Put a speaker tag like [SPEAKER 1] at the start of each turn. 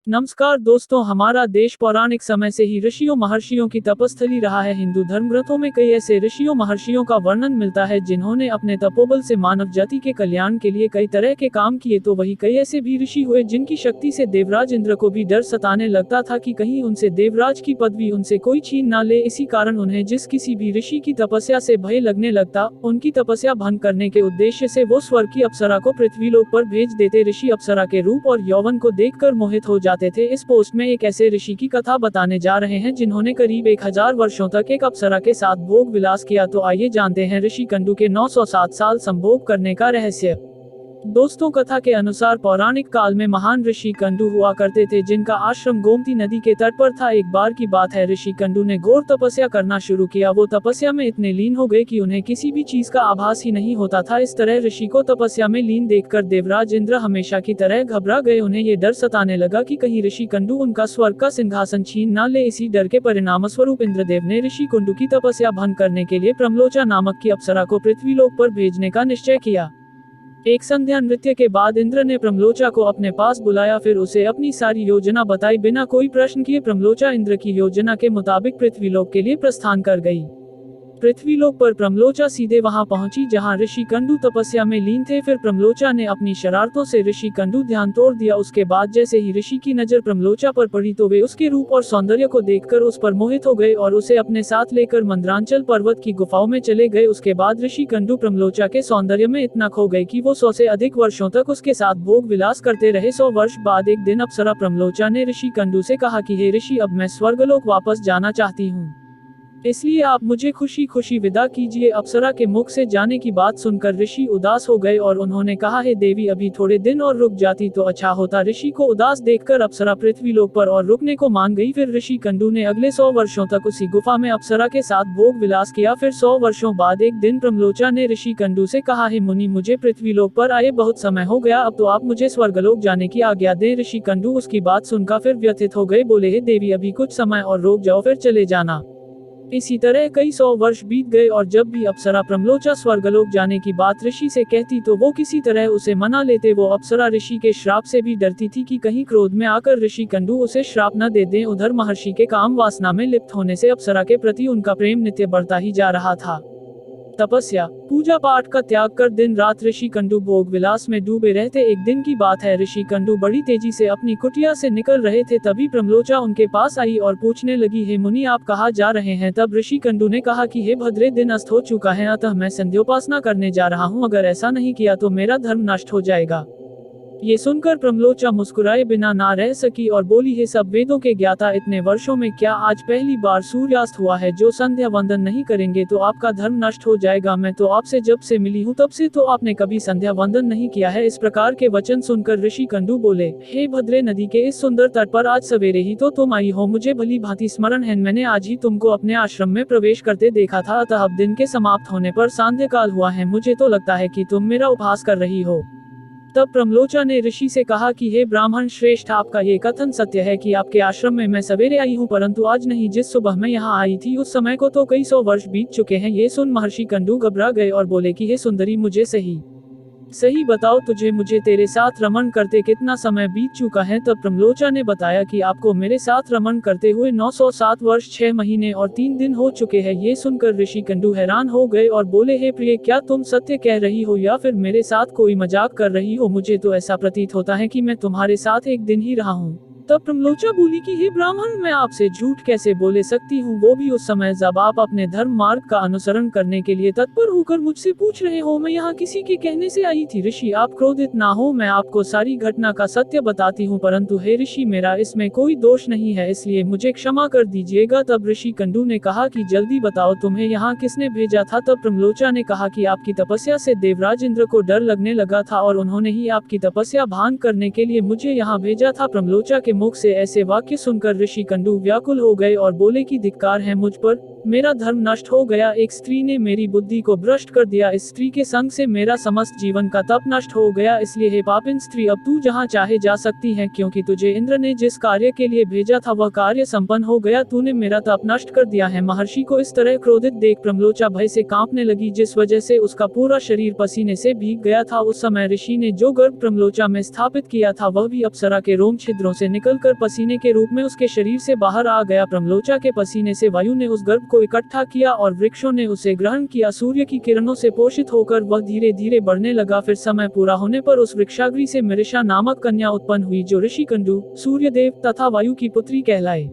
[SPEAKER 1] नमस्कार दोस्तों, हमारा देश पौराणिक समय से ही ऋषियों महर्षियों की तपस्थली रहा है। हिंदू धर्म ग्रंथों में कई ऐसे ऋषियों महर्षियों का वर्णन मिलता है जिन्होंने अपने तपोबल से मानव जाति के कल्याण के लिए कई तरह के काम किए। तो वही कई ऐसे भी ऋषि हुए जिनकी शक्ति से देवराज इंद्र को भी डर सताने लगता था कि कहीं उनसे देवराज की पदवी उनसे कोई छीन ना ले। इसी कारण उन्हें जिस किसी भी ऋषि की तपस्या से भय लगने लगता, उनकी तपस्या भंग करने के उद्देश्य से वो स्वर्ग की अप्सरा को पृथ्वीलोक पर भेज देते। ऋषि अप्सरा के रूप और यौवन को देखकर मोहित हो जाते थे। इस पोस्ट में एक ऐसे ऋषि की कथा बताने जा रहे हैं जिन्होंने करीब 1000 वर्षों तक एक अप्सरा के साथ भोग विलास किया। तो आइए जानते हैं ऋषि कंडू के 907 साल संभोग करने का रहस्य। दोस्तों, कथा के अनुसार पौराणिक काल में महान ऋषि कंडू हुआ करते थे जिनका आश्रम गोमती नदी के तट पर था। एक बार की बात है, ऋषि कंडू ने घोर तपस्या करना शुरू किया। वो तपस्या में इतने लीन हो गए कि उन्हें किसी भी चीज का आभास ही नहीं होता था। इस तरह ऋषि को तपस्या में लीन देखकर देवराज इंद्र हमेशा की तरह घबरा गए। उन्हें ये डर सताने लगा कि कहीं ऋषि कंडू उनका स्वर्ग का सिंहासन छीन न ले। इसी डर के परिणाम स्वरूप इंद्रदेव ने ऋषि कंडू की तपस्या भंग करने के लिए प्रमलोचा नामक की अप्सरा को पृथ्वीलोक पर भेजने का निश्चय किया। एक संध्या नृत्य के बाद इंद्र ने प्रमलोचा को अपने पास बुलाया, फिर उसे अपनी सारी योजना बताई। बिना कोई प्रश्न किए प्रमलोचा इंद्र की योजना के मुताबिक पृथ्वीलोक के लिए प्रस्थान कर गई। पृथ्वीलोक पर प्रमलोचा सीधे वहां पहुंची जहां ऋषि कंडू तपस्या में लीन थे। फिर प्रमलोचा ने अपनी शरारतों से ऋषि कंडू ध्यान तोड़ दिया। उसके बाद जैसे ही ऋषि की नजर प्रमलोचा पर पड़ी तो वे उसके रूप और सौंदर्य को देखकर उस पर मोहित हो गए और उसे अपने साथ लेकर मंद्रांचल पर्वत की गुफाओं में चले गए। उसके बाद ऋषि कंडू प्रमलोचा के सौंदर्य में इतना खो गए कि वो 100 से अधिक वर्षों तक उसके साथ भोग विलास करते रहे। 100 वर्ष बाद एक दिन अप्सरा प्रमलोचा ने ऋषि कंडू से कहा कि हे ऋषि, अब मैं स्वर्गलोक वापस जाना चाहती हूँ, इसलिए आप मुझे खुशी खुशी विदा कीजिए। अप्सरा के मुख से जाने की बात सुनकर ऋषि उदास हो गए और उन्होंने कहा, हे देवी, अभी थोड़े दिन और रुक जाती तो अच्छा होता। ऋषि को उदास देखकर अप्सरा पृथ्वीलोक पर और रुकने को मान गई। फिर ऋषि कंडू ने अगले 100 वर्षों तक उसी गुफा में अप्सरा के साथ भोग विलास किया। फिर 100 वर्षों बाद एक दिन प्रमलोचा ने ऋषि कंडू से कहा, हे मुनि, मुझे पृथ्वीलोक पर आए बहुत समय हो गया, अब तो आप मुझे स्वर्गलोक जाने की आज्ञा दें। ऋषि कंडू उसकी बात सुनकर फिर व्यथित हो गए। बोले, हे देवी, अभी कुछ समय और रुक जाओ, फिर चले जाना। इसी तरह कई 100 वर्ष बीत गए और जब भी अप्सरा प्रमलोचा स्वर्गलोक जाने की बात ऋषि से कहती तो वो किसी तरह उसे मना लेते। वो अप्सरा ऋषि के श्राप से भी डरती थी कि कहीं क्रोध में आकर ऋषि कंडू उसे श्राप न दे दें। उधर महर्षि के काम वासना में लिप्त होने से अप्सरा के प्रति उनका प्रेम नित्य बढ़ता ही जा रहा था। तपस्या पूजा पाठ का त्याग कर दिन रात ऋषि कंडू भोग विलास में डूबे रहते। एक दिन की बात है, ऋषि कंडू बड़ी तेजी से अपनी कुटिया से निकल रहे थे। तभी प्रमलोचा उनके पास आई और पूछने लगी, हे मुनि, आप कहाँ जा रहे हैं? तब ऋषि कंडू ने कहा कि हे भद्रे, दिन अस्त हो चुका है, अतः मैं संध्योपासना करने जा रहा हूँ। अगर ऐसा नहीं किया तो मेरा धर्म नष्ट हो जाएगा। ये सुनकर प्रमलोचा मुस्कुराए बिना ना रह सकी और बोली, हे सब वेदों के ज्ञाता, इतने वर्षों में क्या आज पहली बार सूर्यास्त हुआ है? जो संध्या वंदन नहीं करेंगे तो आपका धर्म नष्ट हो जाएगा। मैं तो आपसे जब से मिली हूँ तब से तो आपने कभी संध्या वंदन नहीं किया है। इस प्रकार के वचन सुनकर ऋषि कंडू बोले, हे भद्रे, नदी के इस सुंदर तट पर आज सवेरे ही तो तुम आई हो। मुझे भली भांति स्मरण है, मैंने आज ही तुमको अपने आश्रम में प्रवेश करते देखा था। अतः अब दिन के समाप्त होने पर सांध्य काल हुआ है, मुझे तो लगता है कि तुम मेरा उपहास कर रही हो। तब प्रमलोचा ने ऋषि से कहा कि हे ब्राह्मण श्रेष्ठ, आपका ये कथन सत्य है कि आपके आश्रम में मैं सवेरे आई हूँ, परंतु आज नहीं, जिस सुबह मैं यहाँ आई थी उस समय को तो कई 100 वर्ष बीत चुके हैं। ये सुन महर्षि कंडू घबरा गए और बोले कि हे सुंदरी, मुझे सही सही बताओ, तुझे मुझे तेरे साथ रमण करते कितना समय बीत चुका है? तब प्रमलोचा ने बताया कि आपको मेरे साथ रमण करते हुए 907 वर्ष 6 महीने और 3 दिन हो चुके हैं। ये सुनकर ऋषि कंडू हैरान हो गए और बोले, हे प्रिय, क्या तुम सत्य कह रही हो या फिर मेरे साथ कोई मजाक कर रही हो? मुझे तो ऐसा प्रतीत होता है कि मैं तुम्हारे साथ एक दिन ही रहा हूँ। तब प्रमलोचा बोली कि हे ब्राह्मण, मैं आपसे झूठ कैसे बोले सकती हूँ, वो भी उस समय जब आप अपने धर्म मार्ग का अनुसरण करने के लिए तत्पर होकर मुझसे पूछ रहे हो। मैं यहाँ किसी के कहने से आई थी। ऋषि, आप क्रोधित ना हो, मैं आपको सारी घटना का सत्य बताती हूँ, परंतु हे ऋषि, मेरा इसमें कोई दोष नहीं है, इसलिए मुझे क्षमा कर दीजिएगा। तब ऋषि कंडू ने कहा कि जल्दी बताओ, तुम्हें यहाँ किसने भेजा था? तब प्रमलोचा ने कहा कि आपकी तपस्या से देवराज इंद्र को डर लगने लगा था और उन्होंने ही आपकी तपस्या भंग करने के लिए मुझे यहाँ भेजा था। प्रमलोचा के मुख से ऐसे वाक्य सुनकर ऋषि कंडू व्याकुल हो गए और बोले कि धिक्कार है मुझ पर, मेरा धर्म नष्ट हो गया, एक स्त्री ने मेरी बुद्धि को भ्रष्ट कर दिया, इस स्त्री के संग से मेरा समस्त जीवन का तप नष्ट हो गया, इसलिए हे पापिन स्त्री, अब तू जहाँ चाहे जा सकती है, क्योंकि तुझे इंद्र ने जिस कार्य के लिए भेजा था वह कार्य संपन्न हो गया, तूने मेरा तप नष्ट कर दिया है। महर्षि को इस तरह क्रोधित देख प्रमलोचा भय से कांपने लगी, जिस वजह से उसका पूरा शरीर पसीने से भीग गया था। उस समय ऋषि ने जो गर्भ प्रमलोचा में स्थापित किया था वह भी अप्सरा के रोम छिद्रों से निकलकर पसीने के रूप में उसके शरीर से बाहर आ गया। प्रमलोचा के पसीने से वायु ने उस गर्भ को इकट्ठा किया और वृक्षों ने उसे ग्रहण किया। सूर्य की किरणों से पोषित होकर वह धीरे धीरे बढ़ने लगा। फिर समय पूरा होने पर उस वृक्षाग्री से मृषा नामक कन्या उत्पन्न हुई, जो ऋषि कंडू, सूर्यदेव तथा वायु की पुत्री कहलाए।